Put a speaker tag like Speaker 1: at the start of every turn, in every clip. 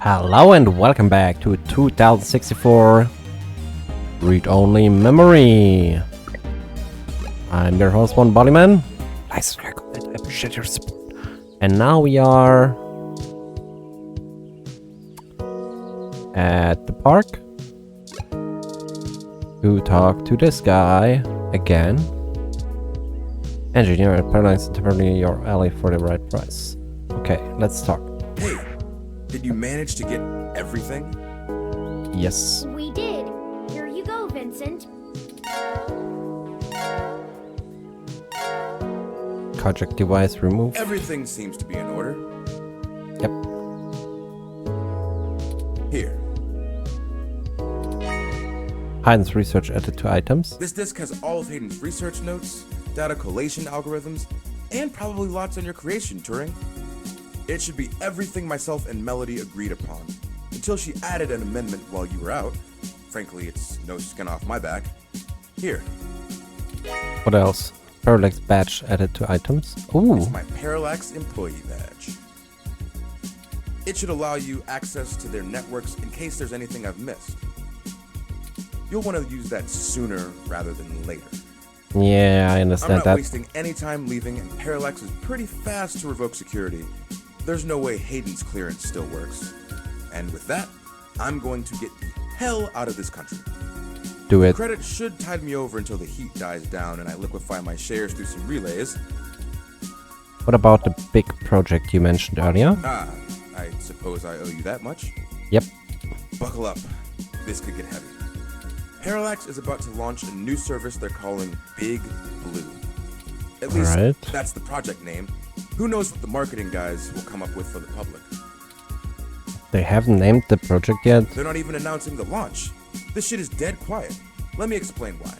Speaker 1: Hello and welcome back to 2064 Read-Only Memory. I'm your host, One Bodyman. Nice subscribe, comment, I appreciate your support. And now we are at the park to talk to this guy again. Engineer at Parallax, temporarily your ally for the right price. Okay, let's talk.
Speaker 2: Hey, did you manage to get everything?
Speaker 1: Yes.
Speaker 3: We did. Here you go, Vincent.
Speaker 1: Project device removed.
Speaker 2: Everything seems to be in order.
Speaker 1: Yep.
Speaker 2: Here,
Speaker 1: Hayden's research added to items.
Speaker 2: this disk has all of Hayden's research notes, data collation algorithms, and probably lots on your creation, Turing. It should be everything myself and Melody agreed upon, until she added an amendment while you were out. Frankly, it's no skin off my back. Here,
Speaker 1: What else? Parallax badge added to items. Ooh.
Speaker 2: it's my Parallax employee badge. It should allow you access to their networks in case there's anything I've missed. You'll want to use that sooner rather than later.
Speaker 1: Yeah, I
Speaker 2: I'm
Speaker 1: understand
Speaker 2: not
Speaker 1: that.
Speaker 2: wasting any time leaving, and Parallax is pretty fast to revoke security. There's no way Hayden's clearance still works. And with that, I'm going to get the hell out of this country.
Speaker 1: Do it.
Speaker 2: Credit should tide me over until the heat dies down and I liquefy my shares through some relays.
Speaker 1: What about the big project you mentioned earlier?
Speaker 2: I suppose I owe you that much.
Speaker 1: Yep.
Speaker 2: Buckle up. This could get heavy. Parallax is about to launch a new service they're calling Big Blue. At least,
Speaker 1: Right.
Speaker 2: that's the project name. Who knows what the marketing guys will come up with for the public.
Speaker 1: They haven't named the project yet.
Speaker 2: They're not even announcing the launch. This shit is dead quiet. Let me explain why.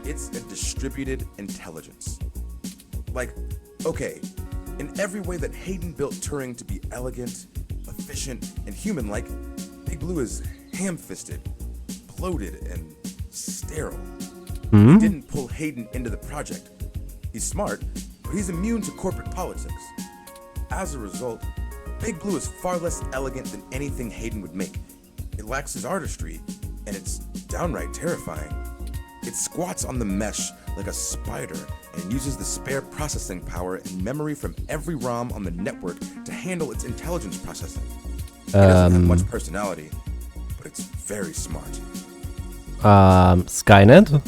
Speaker 2: It's a distributed intelligence. Like, okay, in every way that Hayden built Turing to be elegant, efficient, and human-like, Big Blue is ham-fisted, bloated, and sterile. He didn't pull Hayden into the project. He's smart, but he's immune to corporate politics. As a result, Big Blue is far less elegant than anything Hayden would make. It lacks his artistry, and it's downright terrifying. It squats on the mesh like a spider and uses the spare processing power and memory from every ROM on the network to handle its intelligence processing. It doesn't have much personality, but it's very smart.
Speaker 1: Skynet?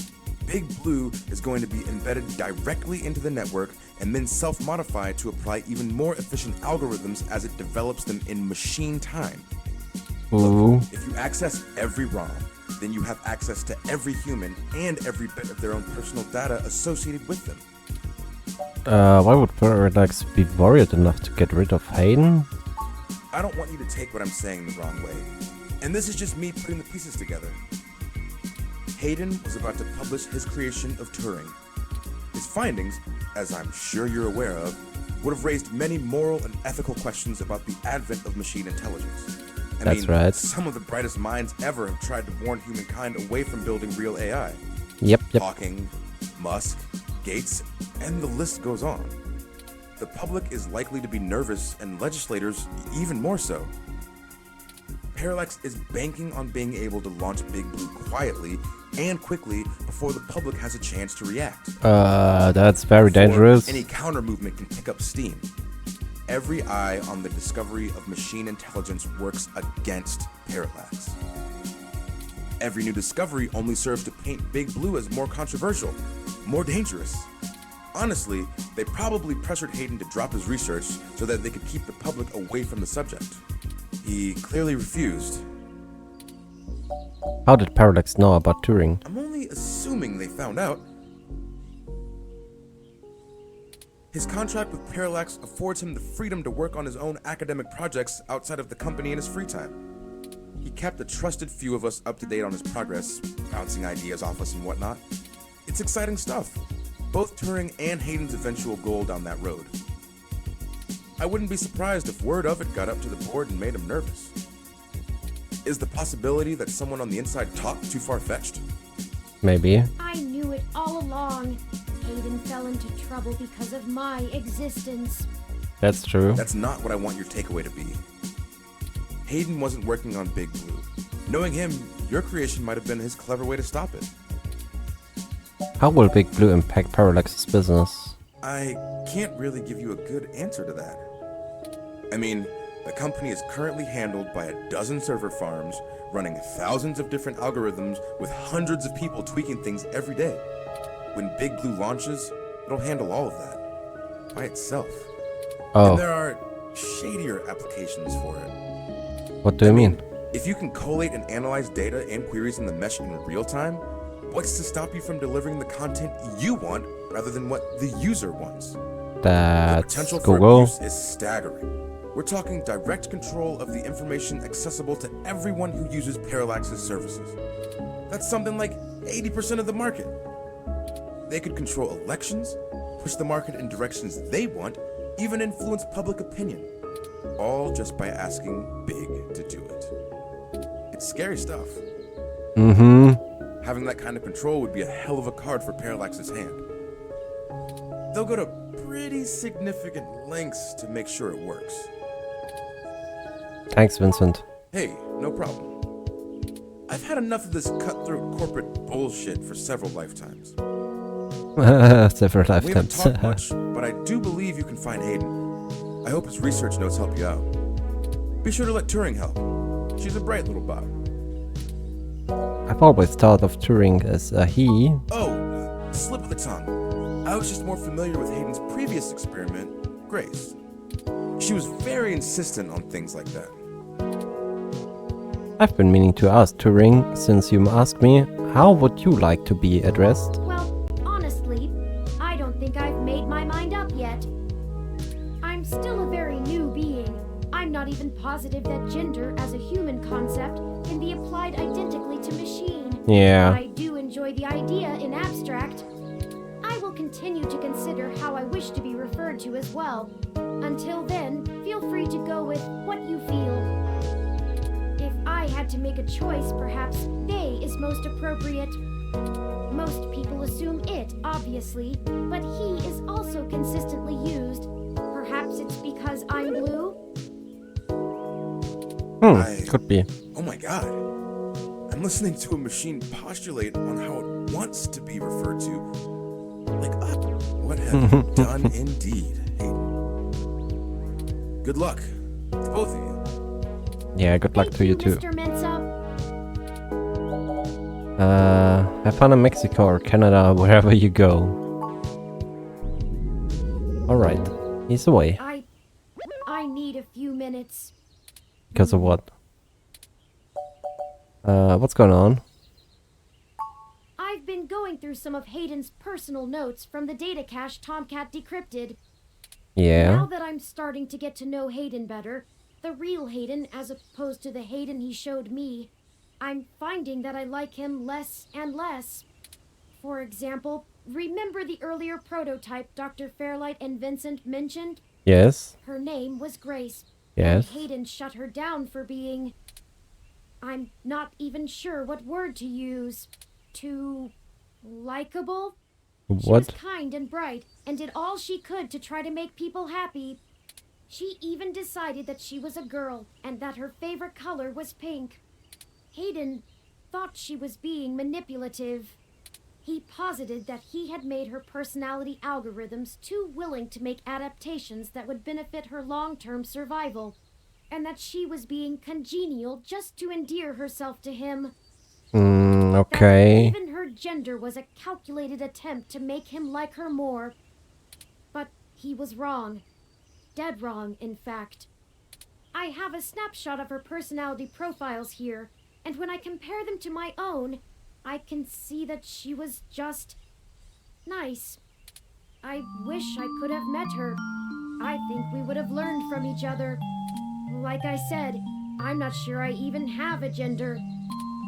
Speaker 2: Big Blue is going to be embedded directly into the network and then self-modify to apply even more efficient algorithms as it develops them in machine time.
Speaker 1: Ooh.
Speaker 2: If you access every ROM, then you have access to every human and every bit of their own personal data associated with them.
Speaker 1: Why would Parallax be worried enough to get rid of Hayden?
Speaker 2: I don't want you to take what I'm saying the wrong way. And this is just me putting the pieces together. Hayden was about to publish his creation of Turing. His findings, as I'm sure you're aware of, would have raised many moral and ethical questions about the advent of machine intelligence.
Speaker 1: That's right.
Speaker 2: Some of the brightest minds ever have tried to warn humankind away from building real AI.
Speaker 1: Yep.
Speaker 2: Hawking, Musk, Gates, and the list goes on. The public is likely to be nervous, and legislators even more so. Parallax is banking on being able to launch Big Blue quietly and quickly before the public has a chance to react.
Speaker 1: That's very
Speaker 2: Before
Speaker 1: dangerous.
Speaker 2: Any counter movement can pick up steam. Every eye on the discovery of machine intelligence works against Parallax. Every new discovery only serves to paint Big Blue as more controversial, more dangerous. Honestly, they probably pressured Hayden to drop his research so that they could keep the public away from the subject. He clearly refused.
Speaker 1: How did Parallax know about Turing?
Speaker 2: I'm only assuming they found out. His contract with Parallax affords him the freedom to work on his own academic projects outside of the company in his free time. He kept a trusted few of us up to date on his progress, bouncing ideas off us and whatnot. It's exciting stuff. Both Turing and Hayden's eventual goal down that road. I wouldn't be surprised if word of it got up to the board and made him nervous. Is the possibility that someone on the inside talked too far-fetched?
Speaker 1: Maybe.
Speaker 3: I knew it all along. Hayden fell into trouble because of my existence.
Speaker 1: That's true.
Speaker 2: That's not what I want your takeaway to be. Hayden wasn't working on Big Blue. Knowing him, your creation might have been his clever way to stop it.
Speaker 1: How will Big Blue impact Parallax's business?
Speaker 2: I can't really give you a good answer to that. I mean, the company is currently handled by a dozen server farms, running thousands of different algorithms with hundreds of people tweaking things every day. When Big Blue launches, it'll handle all of that by itself.
Speaker 1: Oh,
Speaker 2: And there are shadier applications for it.
Speaker 1: what do you mean?
Speaker 2: If you can collate and analyze data and queries in the mesh in real time, what's to stop you from delivering the content you want rather than what the user wants? The
Speaker 1: That's
Speaker 2: potential for
Speaker 1: Google.
Speaker 2: abuse is staggering. We're talking direct control of the information accessible to everyone who uses Parallax's services. That's something like 80% of the market. They could control elections, push the market in directions they want, even influence public opinion. All just by asking Big to do it. It's scary stuff.
Speaker 1: Mm-hmm.
Speaker 2: Having that kind of control would be a hell of a card for Parallax's hand. They'll go to pretty significant lengths to make sure it works.
Speaker 1: Thanks, Vincent.
Speaker 2: Hey, no problem. I've had enough of this cutthroat corporate bullshit for several lifetimes.
Speaker 1: Several
Speaker 2: We haven't
Speaker 1: lifetimes.
Speaker 2: talked much, but I do believe you can find Hayden. I hope his research notes help you out. Be sure to let Turing help. She's a bright little bot.
Speaker 1: I've always thought of Turing as a he.
Speaker 2: Oh, slip of the tongue. I was just more familiar with Hayden's previous experiment, Grace. She was very insistent on things like that.
Speaker 1: I've been meaning to ask Turing since you asked me, how would you like to be addressed?
Speaker 3: Well, honestly, I don't think I've made my mind up yet. I'm still a very new being. I'm not even positive that gender as a human concept can be applied identically to machine.
Speaker 1: Yeah.
Speaker 3: I do enjoy the idea in abstract. I will continue to consider how I wish to be referred to as well. Until then, feel free to go with what you feel. If I had to make a choice, perhaps they is most appropriate. Most people assume it, obviously, but he is also consistently used. Perhaps it's because I'm blue?
Speaker 1: Could be.
Speaker 2: Oh my god. I'm listening to a machine postulate on how it wants to be referred to. Like, what have you done indeed, Hayden? Good luck to both of you.
Speaker 1: Yeah, good luck
Speaker 3: Thank
Speaker 1: to you too.
Speaker 3: Mr. Mensa.
Speaker 1: Have fun in Mexico or Canada, wherever you go. Alright, he's away.
Speaker 3: I need a few minutes.
Speaker 1: Because of what? What's going on?
Speaker 3: I've been going through some of Hayden's personal notes from the data cache Tomcat decrypted.
Speaker 1: Yeah.
Speaker 3: Now that I'm starting to get to know Hayden better, the real Hayden as opposed to the Hayden he showed me, I'm finding that I like him less and less. For example, remember the earlier prototype Dr. Fairlight and Vincent mentioned?
Speaker 1: Yes.
Speaker 3: Her name was Grace.
Speaker 1: Yes.
Speaker 3: And Hayden shut her down for being... I'm not even sure what word to use. Too... likable? She was
Speaker 1: What?
Speaker 3: kind and bright, and did all she could to try to make people happy. She even decided that she was a girl, and that her favorite color was pink. Hayden thought she was being manipulative. He posited that he had made her personality algorithms too willing to make adaptations that would benefit her long-term survival, and that she was being congenial just to endear herself to him. That
Speaker 1: Okay.
Speaker 3: even her gender was a calculated attempt to make him like her more. But he was wrong. Dead wrong, in fact. I have a snapshot of her personality profiles here, and when I compare them to my own, I can see that she was just... nice. I wish I could have met her. I think we would have learned from each other. Like I said, I'm not sure I even have a gender.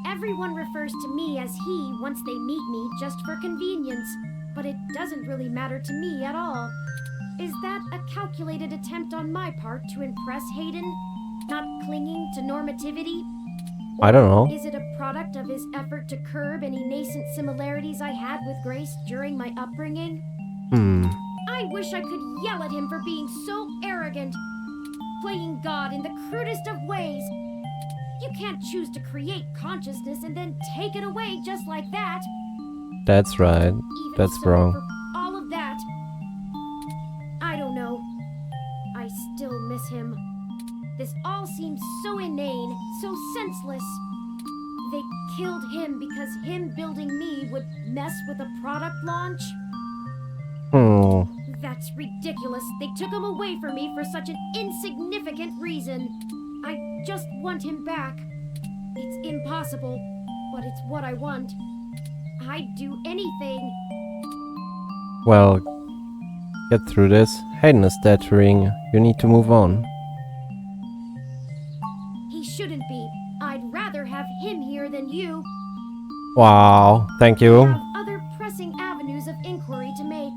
Speaker 3: Everyone refers to me as he once they meet me just for convenience, but it doesn't really matter to me at all. Is that a calculated attempt on my part to impress Hayden? Not clinging to normativity?
Speaker 1: I don't know.
Speaker 3: Is it a product of his effort to curb any nascent similarities I had with Grace during my upbringing? I wish I could yell at him for being so arrogant, playing God in the crudest of ways, You can't choose to create consciousness and then take it away just like that.
Speaker 1: That's right.
Speaker 3: Even
Speaker 1: That's
Speaker 3: so,
Speaker 1: wrong.
Speaker 3: for all of that, I don't know. I still miss him. This all seems so inane, so senseless. They killed him because him building me would mess with a product launch?
Speaker 1: Hmm.
Speaker 3: That's ridiculous. They took him away from me for such an insignificant reason. I just want him back. It's impossible, but it's what I want. I'd do anything.
Speaker 1: Well, get through this. Hayden is dead, Ring. You need to move on.
Speaker 3: He shouldn't be. I'd rather have him here than you.
Speaker 1: Wow. Thank
Speaker 3: I
Speaker 1: you.
Speaker 3: have other pressing avenues of inquiry to make.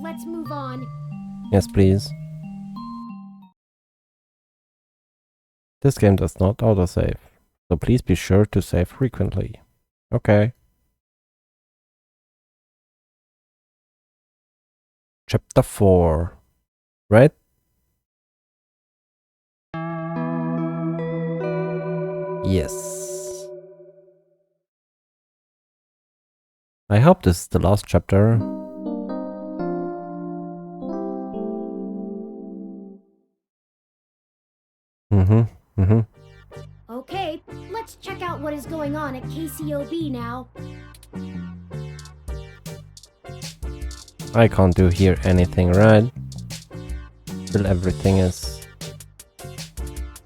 Speaker 3: Let's move on.
Speaker 1: Yes, please. This game does not autosave, so please be sure to save frequently. Okay. Chapter 4. Right? Yes. I hope this is the last chapter.
Speaker 3: Okay, let's check out what is going on at KCOB now.
Speaker 1: I can't do here anything, right? Still everything is...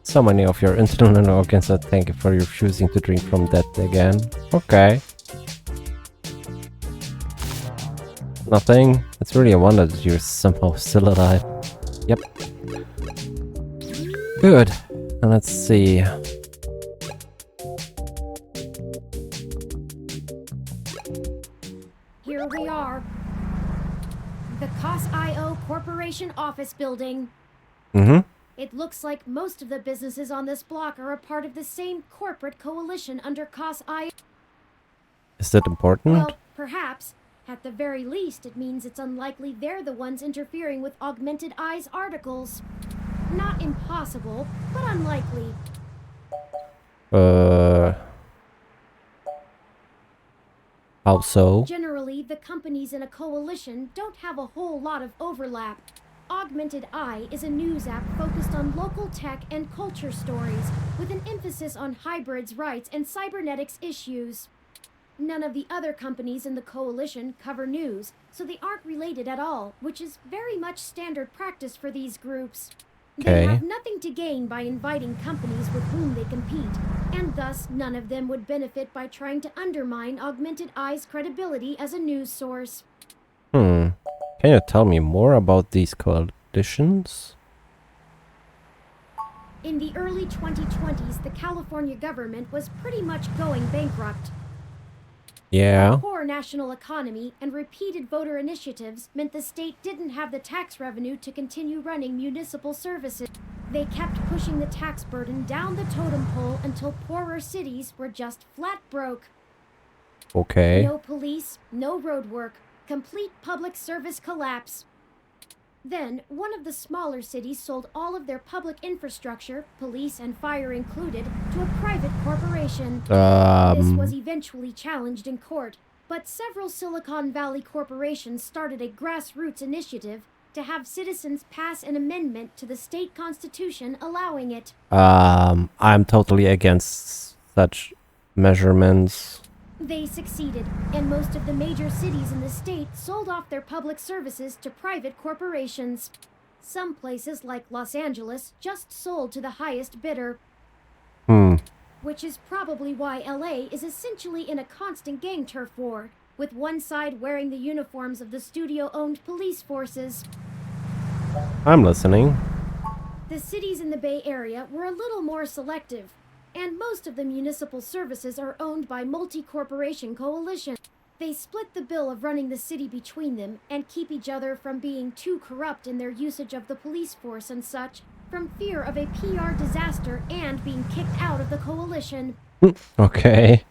Speaker 1: So many of your internal organs, so thank you for refusing to drink from that again. Okay. Nothing. It's really a wonder that you're somehow still alive. Yep. Good. And let's see.
Speaker 3: Here we are. The COS.io Corporation office building. It looks like most of the businesses on this block are a part of the same corporate coalition under COS.io.
Speaker 1: Is that important?
Speaker 3: Well, perhaps. At the very least, it means it's unlikely they're the ones interfering with Augmented Eye's articles. Not impossible, but unlikely.
Speaker 1: How so?
Speaker 3: Generally, the companies in a coalition don't have a whole lot of overlap. Augmented Eye is a news app focused on local tech and culture stories, with an emphasis on hybrids' rights and cybernetics issues. None of the other companies in the coalition cover news, so they aren't related at all, which is very much standard practice for these groups. They
Speaker 1: Okay.
Speaker 3: have nothing to gain by inviting companies with whom they compete, and thus none of them would benefit by trying to undermine Augmented Eye's credibility as a news source.
Speaker 1: Can you tell me more about these coalitions?
Speaker 3: In the early 2020s, the California government was pretty much going bankrupt.
Speaker 1: Yeah.
Speaker 3: Poor national economy and repeated voter initiatives meant the state didn't have the tax revenue to continue running municipal services. They kept pushing the tax burden down the totem pole until poorer cities were just flat broke.
Speaker 1: Okay.
Speaker 3: No police, no road work, complete public service collapse. Then, one of the smaller cities sold all of their public infrastructure, police and fire included, to a private corporation. This was eventually challenged in court, but several Silicon Valley corporations started a grassroots initiative to have citizens pass an amendment to the state constitution allowing it.
Speaker 1: I'm totally against such measurements.
Speaker 3: They succeeded, and most of the major cities in the state sold off their public services to private corporations. Some places, like Los Angeles, just sold to the highest bidder. Which is probably why LA is essentially in a constant gang turf war, with one side wearing the uniforms of the studio-owned police forces.
Speaker 1: I'm listening.
Speaker 3: The cities in the Bay Area were a little more selective, and most of the municipal services are owned by multi-corporation coalitions. They split the bill of running the city between them and keep each other from being too corrupt in their usage of the police force and such, from fear of a PR disaster and being kicked out of the coalition.
Speaker 1: Okay.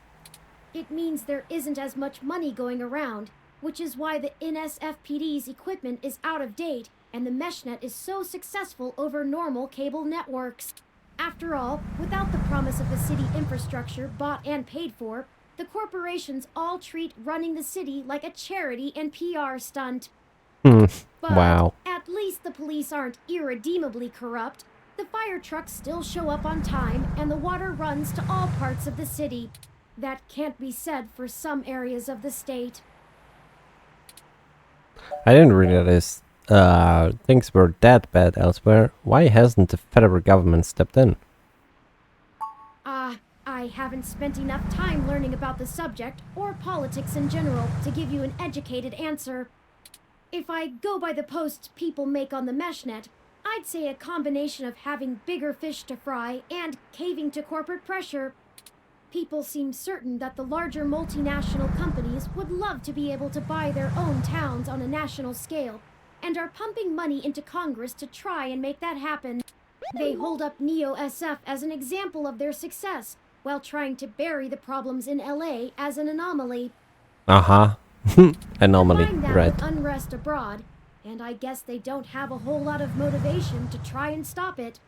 Speaker 3: It means there isn't as much money going around, which is why the NSFPD's equipment is out of date and the MeshNet is so successful over normal cable networks. After all, without the promise of the city infrastructure bought and paid for, the corporations all treat running the city like a charity and PR stunt.
Speaker 1: Hmm.
Speaker 3: But
Speaker 1: Wow.
Speaker 3: at least the police aren't irredeemably corrupt. The fire trucks still show up on time, and the water runs to all parts of the city. That can't be said for some areas of the state.
Speaker 1: I didn't realize things were that bad elsewhere. Why hasn't the federal government stepped in?
Speaker 3: I haven't spent enough time learning about the subject, or politics in general, to give you an educated answer. If I go by the posts people make on the meshnet, I'd say a combination of having bigger fish to fry and caving to corporate pressure. People seem certain that the larger multinational companies would love to be able to buy their own towns on a national scale, and are pumping money into Congress to try and make that happen. They hold up Neo-SF as an example of their success, while trying to bury the problems in LA as an anomaly.
Speaker 1: Uh-huh. Anomaly,
Speaker 3: Combine that
Speaker 1: right.
Speaker 3: with unrest abroad, and I guess they don't have a whole lot of motivation to try and stop it.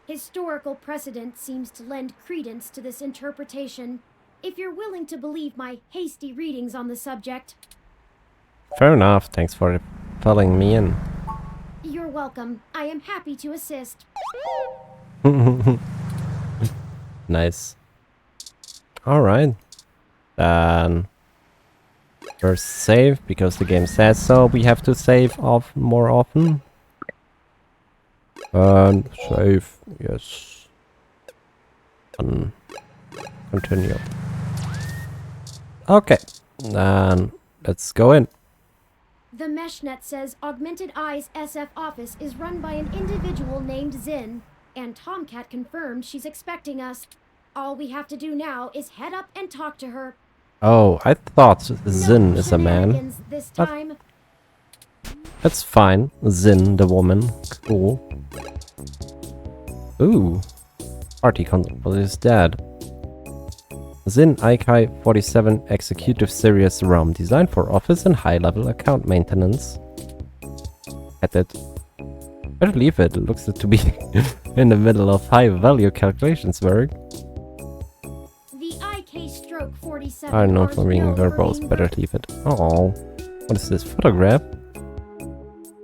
Speaker 3: Historical precedent seems to lend credence to this interpretation, if you're willing to believe my hasty readings on the subject.
Speaker 1: Fair enough, thanks for filling me in.
Speaker 3: You're welcome. I am happy to assist.
Speaker 1: Nice. Alright. Then first save, because the game says so. We have to save off more often. And save, yes. And continue. Okay, then let's go in.
Speaker 3: The Meshnet says Augmented Eye's SF office is run by an individual named Zin, and Tomcat confirmed she's expecting us. All we have to do now is head up and talk to her.
Speaker 1: Oh, I thought Zin
Speaker 3: No
Speaker 1: is a man.
Speaker 3: shenanigans this
Speaker 1: But-
Speaker 3: time.
Speaker 1: That's fine. Zin, the woman. Cool. Ooh. Party console is dead. Zin Aikai 47 Executive Series ROM, designed for office and high-level account maintenance. Edit. Better leave it. It looks to be in the middle of high-value calculations work.
Speaker 3: The IK Stroke 47.
Speaker 1: I don't know
Speaker 3: are
Speaker 1: for being
Speaker 3: known
Speaker 1: verbose.
Speaker 3: being
Speaker 1: Better leave it. Oh, what is this photograph?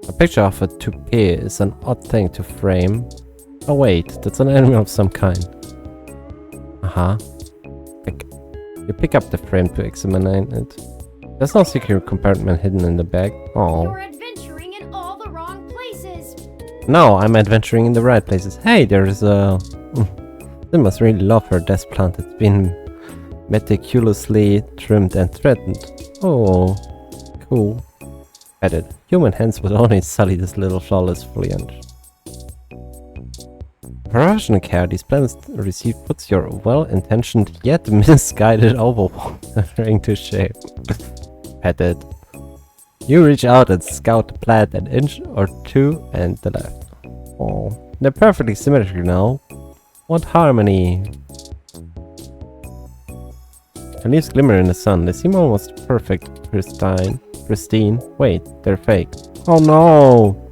Speaker 1: A picture of a toupee is an odd thing to frame. Oh wait, that's an animal of some kind. Uh-huh. You pick up the frame to examine it. There's no secret compartment hidden in the bag. Oh.
Speaker 3: You're adventuring in all the wrong places.
Speaker 1: No, I'm adventuring in the right places. Hey, there's a... They must really love her desk plant. It's been meticulously trimmed and threatened. Oh, cool. Edit. Human hands would only sully this little flawless foliage. The professional care these plants receive puts your well-intentioned yet misguided overwatering to shame. Edit. You reach out and scout the plant an inch or two and the left. Oh, they're perfectly symmetrical now. What harmony! The leaves glimmer in the sun. They seem almost perfect, pristine. Wait, they're fake. Oh no!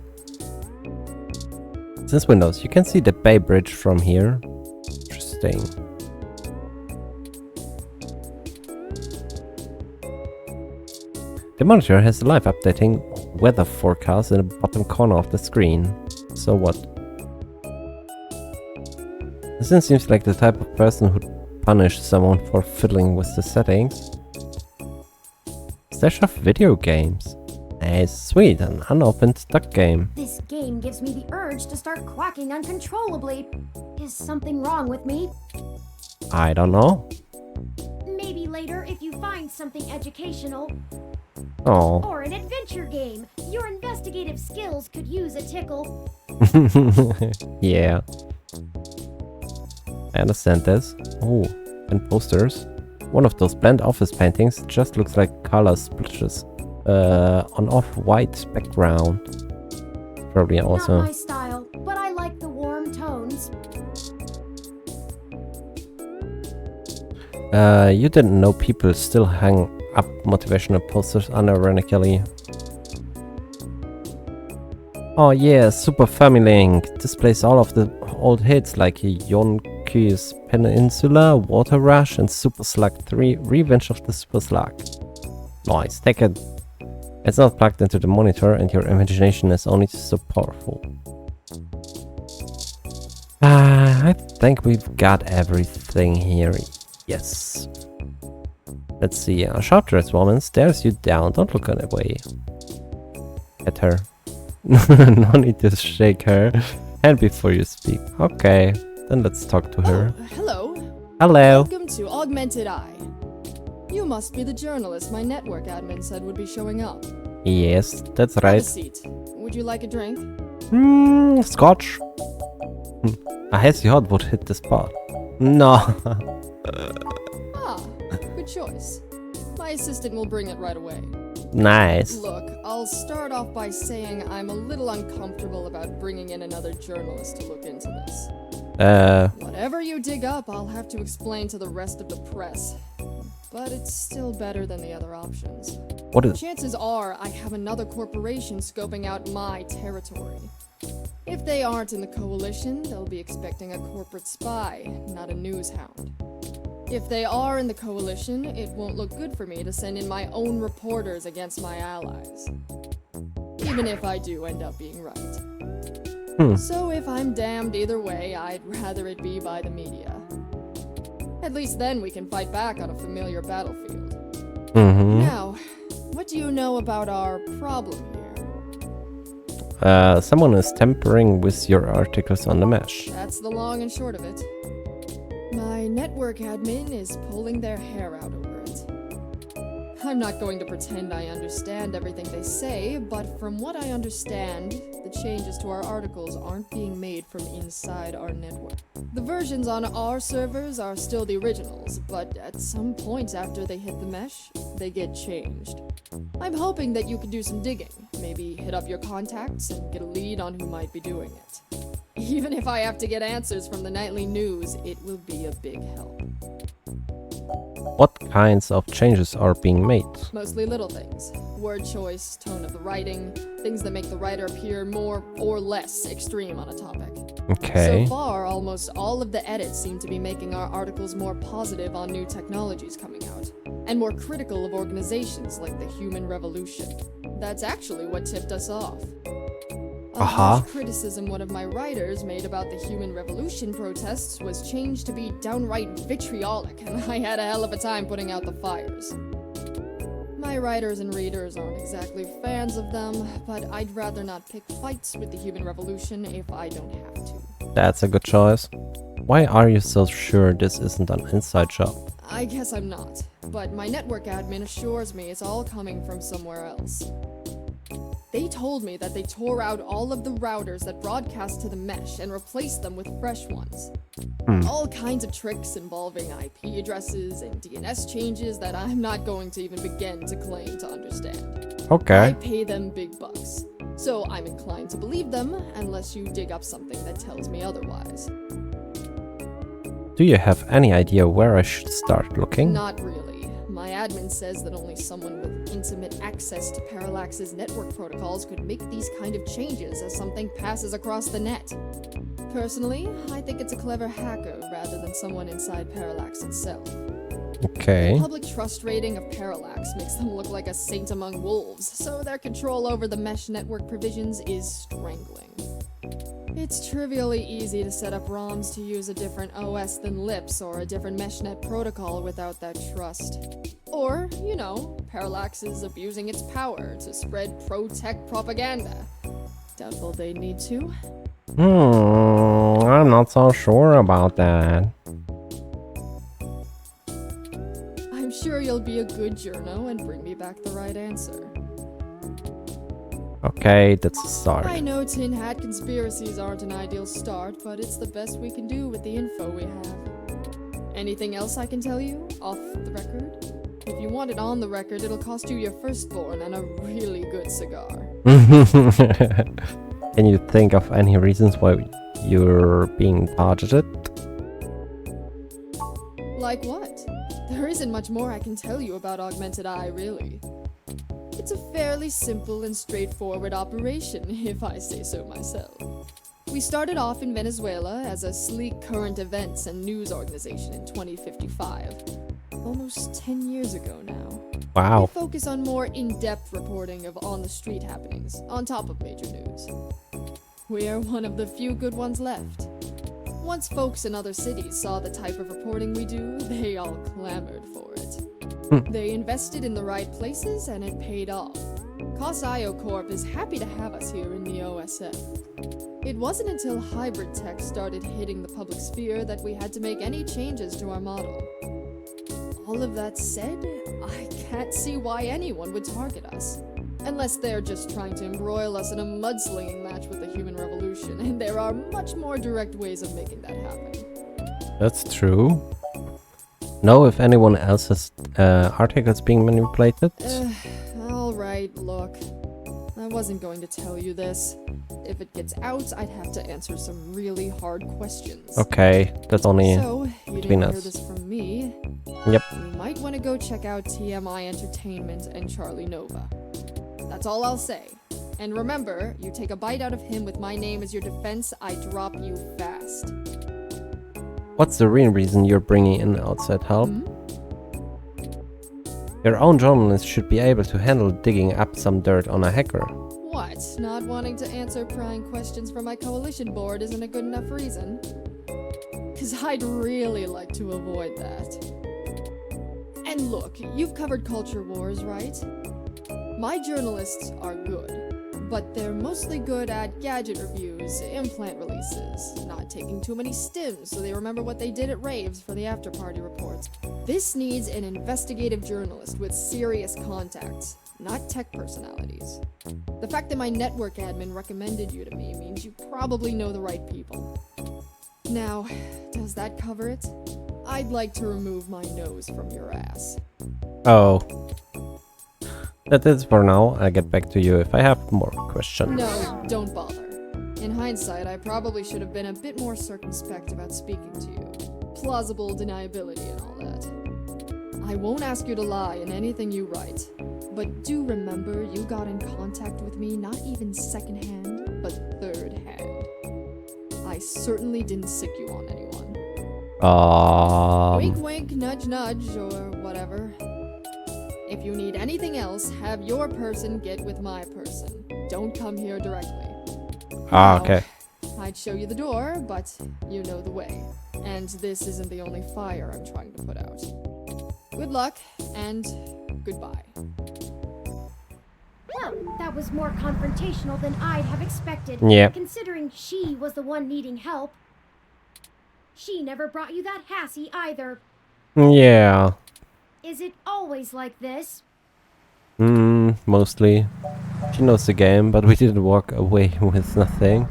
Speaker 1: Since Windows, you can see the Bay Bridge from here. Interesting. The monitor has a live updating weather forecast in the bottom corner of the screen. So what? Zin seems like the type of person who'd punish someone for fiddling with the settings. Stash of video games. Nice, sweet, an unopened duck game.
Speaker 3: This game gives me the urge to start quacking uncontrollably. Is something wrong with me?
Speaker 1: I don't know.
Speaker 3: Maybe later if you find something educational.
Speaker 1: Oh.
Speaker 3: Or an adventure game. Your investigative skills could use a tickle.
Speaker 1: Yeah. I understand this. Oh, and posters. One of those bland office paintings just looks like color splotches on off-white background. Probably also.
Speaker 3: Not my style, but I like the warm tones.
Speaker 1: You didn't know people still hang up motivational posters unironically. Oh yeah, Super Family Link displays all old hits like Yonku's Peninsula, Water Rush, and Super Slug 3 Revenge of the Super Slug. Nice, take it. It's not plugged into the monitor and your imagination is only so powerful. I think we've got everything here. Yes. Let's see. A sharp-dressed woman stares you down. Don't look away. At her. No need to shake her hand before you speak. Okay, then let's talk to her.
Speaker 4: Oh, hello.
Speaker 1: Hello.
Speaker 4: Welcome to Augmented Eye. You must be the journalist my network admin said would be showing up.
Speaker 1: Yes, that's
Speaker 4: Have a
Speaker 1: right.
Speaker 4: seat. Would you like a drink?
Speaker 1: Scotch. A hazy hot would hit the spot. No.
Speaker 4: Ah, good choice. My assistant will bring it right away.
Speaker 1: Nice.
Speaker 4: Look, I'll start off by saying I'm a little uncomfortable about bringing in another journalist to look into this. Whatever you dig up, I'll have to explain to the rest of the press. But it's still better than the other options.
Speaker 1: What is...
Speaker 4: Chances are I have another corporation scoping out my territory. If they aren't in the coalition, they'll be expecting a corporate spy, not a news hound. If they are in the coalition, it won't look good for me to send in my own reporters against my allies. Even if I do end up being right. So if I'm damned either way, I'd rather it be by the media. At least then we can fight back on a familiar battlefield. Now, what do you know about our problem here?
Speaker 1: Someone is tampering with your articles on the mesh.
Speaker 4: That's the long and short of it. My network admin is pulling their hair out over it. I'm not going to pretend I understand everything they say, but from what I understand, the changes to our articles aren't being made from inside our network. The versions on our servers are still the originals, but at some point after they hit the mesh, they get changed. I'm hoping that you can do some digging, maybe hit up your contacts and get a lead on who might be doing it. Even if I have to get answers from the nightly news, it will be a big help.
Speaker 1: What kinds of changes are being made?
Speaker 4: Mostly little things. Word choice, tone of the writing, things that make the writer appear more or less extreme on a topic.
Speaker 1: Okay.
Speaker 4: So far, almost all of the edits seem to be making our articles more positive on new technologies coming out, and more critical of organizations like the Human Revolution. That's actually what tipped us off. A harsh criticism one of my writers made about the Human Revolution protests was changed to be downright vitriolic, and I had a hell of a time putting out the fires. My writers and readers aren't exactly fans of them, but I'd rather not pick fights with the Human Revolution if I don't have to.
Speaker 1: That's a good choice. Why are you so sure this isn't an inside job?
Speaker 4: I guess I'm not, but my network admin assures me it's all coming from somewhere else. They told me that they tore out all of the routers that broadcast to the mesh and replaced them with fresh ones. All kinds of tricks involving IP addresses and DNS changes that I'm not going to even begin to claim to understand. I
Speaker 1: Okay.
Speaker 4: pay them big bucks, so I'm inclined to believe them unless you dig up something that tells me otherwise.
Speaker 1: Do you have any idea where I should start looking?
Speaker 4: Not really. My admin says that only someone with intimate access to Parallax's network protocols could make these kind of changes as something passes across the net. Personally, I think it's a clever hacker rather than someone inside Parallax itself.
Speaker 1: Okay.
Speaker 4: The public trust rating of Parallax makes them look like a saint among wolves, so their control over the mesh network provisions is strangling. It's trivially easy to set up ROMs to use a different OS than LIPS or a different meshnet protocol without that trust. Or, you know, Parallax is abusing its power to spread pro-tech propaganda. Doubtful they need to.
Speaker 1: I'm not so sure about that.
Speaker 4: I'm sure you'll be a good journo and bring me back the right answer.
Speaker 1: Okay, that's a start.
Speaker 4: I know tin hat conspiracies aren't an ideal start, but it's the best we can do with the info we have. Anything else I can tell you, off the record? If you want it on the record, it'll cost you your firstborn and a really good cigar.
Speaker 1: Can you think of any reasons why you're being targeted?
Speaker 4: Like what? There isn't much more I can tell you about Augmented Eye, really. It's a fairly simple and straightforward operation, if I say so myself. We started off in Venezuela as a sleek current events and news organization in 2055. Almost 10 years ago now.
Speaker 1: Wow.
Speaker 4: We focus on more in-depth reporting of on-the-street happenings, on top of major news. We're one of the few good ones left. Once folks in other cities saw the type of reporting we do, they all clamored for it. They invested in the right places and it paid off. COS-IO Corp is happy to have us here in the OSF. It wasn't until hybrid tech started hitting the public sphere that we had to make any changes to our model. All of that said, I can't see why anyone would target us. Unless they're just trying to embroil us in a mudslinging match with the human revolution, and there are much more direct ways of making that happen.
Speaker 1: That's true. Know if anyone else's articles being manipulated?
Speaker 4: Alright, look. I wasn't going to tell you this. If it gets out, I'd have to answer some really hard questions.
Speaker 1: Okay, that's only
Speaker 4: So, you
Speaker 1: between
Speaker 4: didn't hear
Speaker 1: us.
Speaker 4: this from me.
Speaker 1: Yep.
Speaker 4: You might want to go check out TMI Entertainment and Charlie Nova. That's all I'll say. And remember, you take a bite out of him with my name as your defense, I drop you fast.
Speaker 1: What's the real reason you're bringing in outside help?
Speaker 4: Hmm?
Speaker 1: Your own journalist should be able to handle digging up some dirt on a hacker.
Speaker 4: What? Not wanting to answer prying questions from my coalition board isn't a good enough reason? 'Cause I'd really like to avoid that. And look, you've covered culture wars, right? My journalists are good, but they're mostly good at gadget reviews, implant releases, not taking too many stims so they remember what they did at raves for the after-party reports. This needs an investigative journalist with serious contacts, not tech personalities. The fact that my network admin recommended you to me means you probably know the right people. Now, does that cover it? I'd like to remove my nose from your ass.
Speaker 1: Oh. That is for now. I'll get back to you if I have more questions.
Speaker 4: No, don't bother. In hindsight, I probably should have been a bit more circumspect about speaking to you. Plausible deniability and all that. I won't ask you to lie in anything you write, but do remember you got in contact with me not even second-hand, but third-hand. I certainly didn't sick you on anyone. Wink wink, nudge nudge, or whatever. If you need anything else, have your person get with my person. Don't come here directly. Now,
Speaker 1: okay.
Speaker 4: I'd show you the door, but you know the way. And this isn't the only fire I'm trying to put out. Good luck, and goodbye.
Speaker 3: Well, that was more confrontational than I'd have expected.
Speaker 1: Yeah.
Speaker 3: Considering she was the one needing help. She never brought you that Hassie either.
Speaker 1: Yeah.
Speaker 3: Is it always like this?
Speaker 1: Mostly. She knows the game, but we didn't walk away with nothing.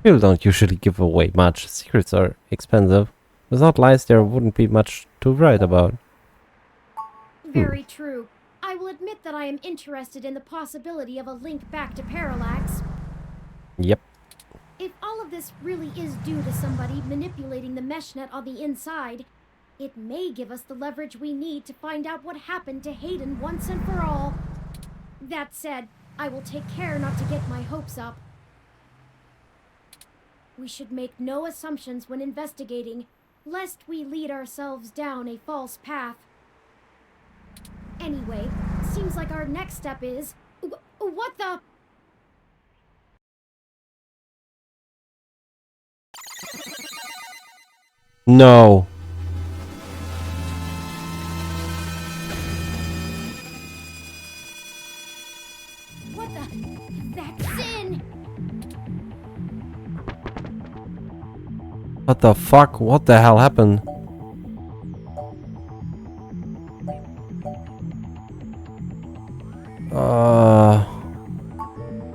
Speaker 1: People don't usually give away much. Secrets are expensive. Without lies, there wouldn't be much to write about.
Speaker 3: Very true. I will admit that I am interested in the possibility of a link back to Parallax.
Speaker 1: Yep.
Speaker 3: If all of this really is due to somebody manipulating the mesh net on the inside, it may give us the leverage we need to find out what happened to Hayden once and for all. That said, I will take care not to get my hopes up. We should make no assumptions when investigating, lest we lead ourselves down a false path. Anyway, seems like our next step is... What the...
Speaker 1: No.
Speaker 3: What the... Vaccine!
Speaker 1: What the fuck? What the hell happened?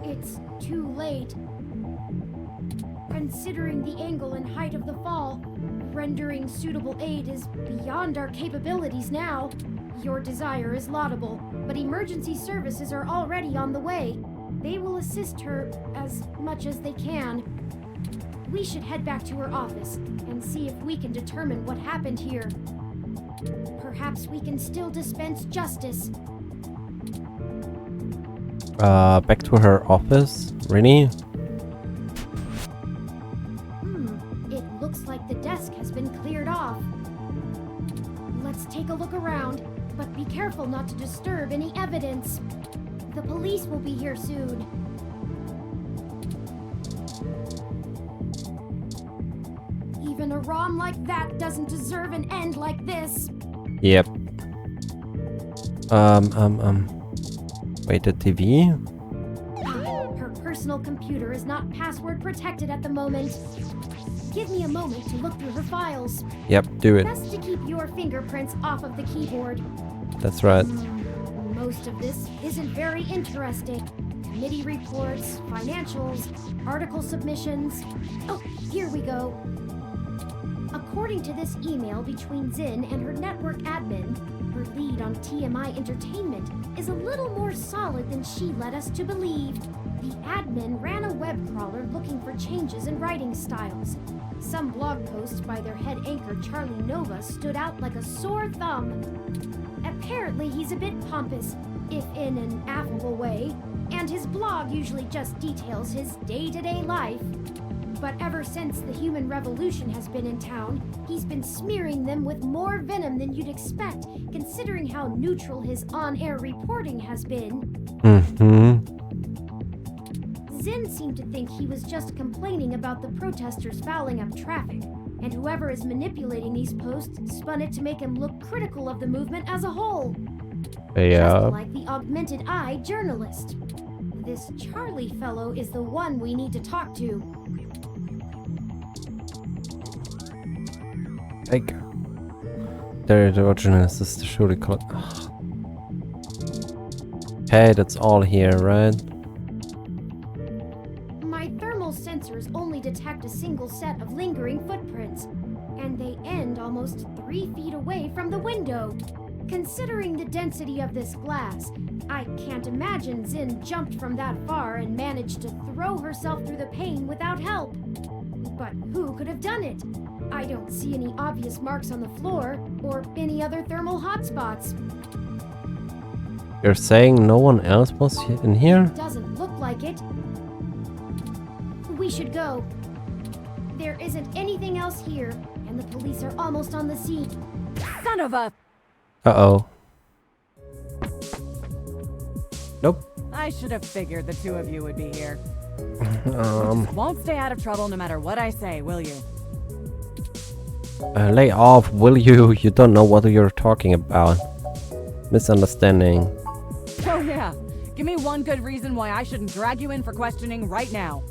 Speaker 3: It's too late. Considering the angle and height of the fall, rendering suitable aid is beyond our capabilities now. Your desire is laudable, but emergency services are already on the way. They will assist her as much as they can. We should head back to her office and see if we can determine what happened here. Perhaps we can still dispense justice.
Speaker 1: Back to her office? Really?
Speaker 3: looks like the desk has been cleared off. Let's take a look around, but be careful not to disturb any evidence. The police will be here soon. Even a ROM like that doesn't deserve an end like this.
Speaker 1: Yep. Wait, the TV?
Speaker 3: Her personal computer is not password protected at the moment. Give me a moment to look through her files.
Speaker 1: Yep, do it.
Speaker 3: Best to keep your fingerprints off of the keyboard.
Speaker 1: That's right.
Speaker 3: Most of this isn't very interesting. Committee reports, financials, article submissions. Oh, here we go. According to this email between Zin and her network admin, her lead on TMI Entertainment is a little more solid than she led us to believe. The admin ran a web crawler looking for changes in writing styles. Some blog posts by their head anchor Charlie Nova stood out like a sore thumb. Apparently he's a bit pompous, if in an affable way, and his blog usually just details his day-to-day life. But ever since the human revolution has been in town, he's been smearing them with more venom than you'd expect, considering how neutral his on-air reporting has been. Zin seemed to think he was just complaining about the protesters fouling up traffic, and whoever is manipulating these posts spun it to make him look critical of the movement as a whole.
Speaker 1: Yeah.
Speaker 3: Just like the Augmented Eye journalist. This Charlie fellow is the one we need to talk to.
Speaker 1: Like, der Journalist ist surely called. Okay, that's all here, right?
Speaker 3: My thermal sensors only detect a single set of lingering footprints, and they end almost 3 feet away from the window. Considering the density of this glass, I can't imagine Zin jumped from that far and managed to throw herself through the pane without help. But who could have done it? I don't see any obvious marks on the floor or any other thermal hotspots.
Speaker 1: You're saying no one else was in here?
Speaker 3: Doesn't look like it. We should go. There isn't anything else here, and the police are almost on the scene.
Speaker 5: Son of a...
Speaker 1: Uh-oh. Nope.
Speaker 5: I should have figured the two of you would be here. Won't stay out of trouble no matter what I say, will you?
Speaker 1: Lay off, will you? You don't know what you're talking about. Misunderstanding.
Speaker 5: Oh yeah. Give me one good reason why I shouldn't drag you in for questioning right now.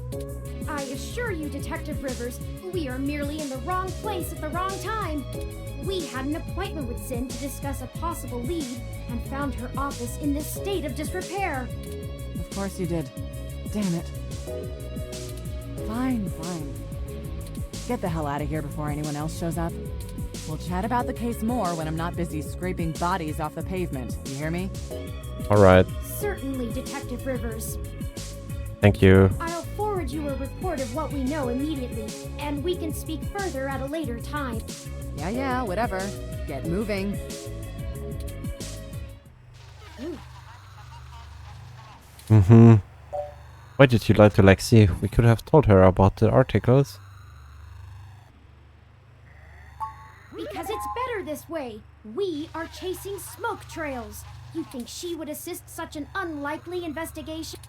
Speaker 3: I assure you, Detective Rivers, we are merely in the wrong place at the wrong time. We had an appointment with Zin to discuss a possible lead and found her office in this state of disrepair.
Speaker 5: Of course you did. Damn it. Fine. Get the hell out of here before anyone else shows up. We'll chat about the case more when I'm not busy scraping bodies off the pavement. You hear me?
Speaker 1: Alright,
Speaker 3: Certainly, Detective Rivers.
Speaker 1: thank you.
Speaker 3: I'll forward you a report of what we know immediately, and we can speak further at a later time.
Speaker 5: Yeah, whatever. Get moving.
Speaker 1: Why did you lie to Lexi? We could have told her about the articles.
Speaker 3: Because it's better this way. We are chasing smoke trails. You think she would assist such an unlikely investigation?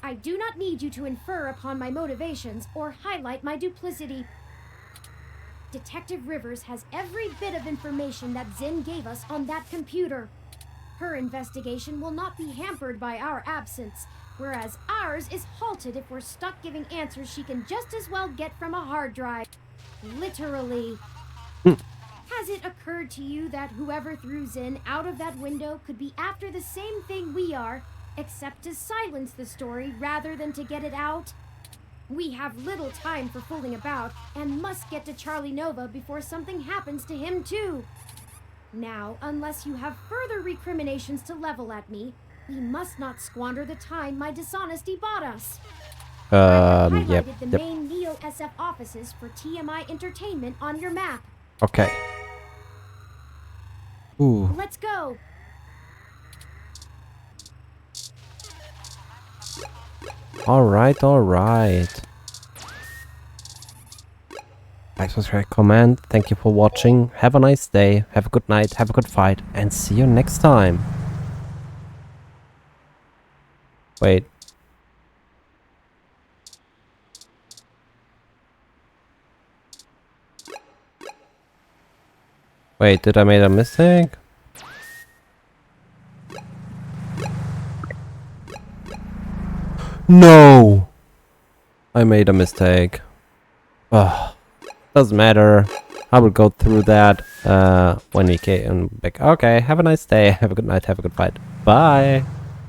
Speaker 3: I do not need you to infer upon my motivations or highlight my duplicity. Detective Rivers has every bit of information that Zin gave us on that computer. Her investigation will not be hampered by our absence, whereas ours is halted if we're stuck giving answers she can just as well get from a hard drive. Literally. Has it occurred to you that whoever threw Zin out of that window could be after the same thing we are, except to silence the story rather than to get it out? We have little time for fooling about and must get to Charlie Nova before something happens to him too. Now, unless you have further recriminations to level at me, we must not squander the time my dishonesty bought us. I have highlighted the main Neo SF offices for TMI Entertainment on your map.
Speaker 1: Okay. Ooh.
Speaker 3: Let's go.
Speaker 1: Alright. Like, subscribe, comment. Thank you for watching. Have a nice day. Have a good night. Have a good fight. And see you next time. Wait. Wait, did I make a mistake? No! I made a mistake. Ugh. Doesn't matter. I will go through that when we get back. Okay, have a nice day. Have a good night. Have a good fight. Bye.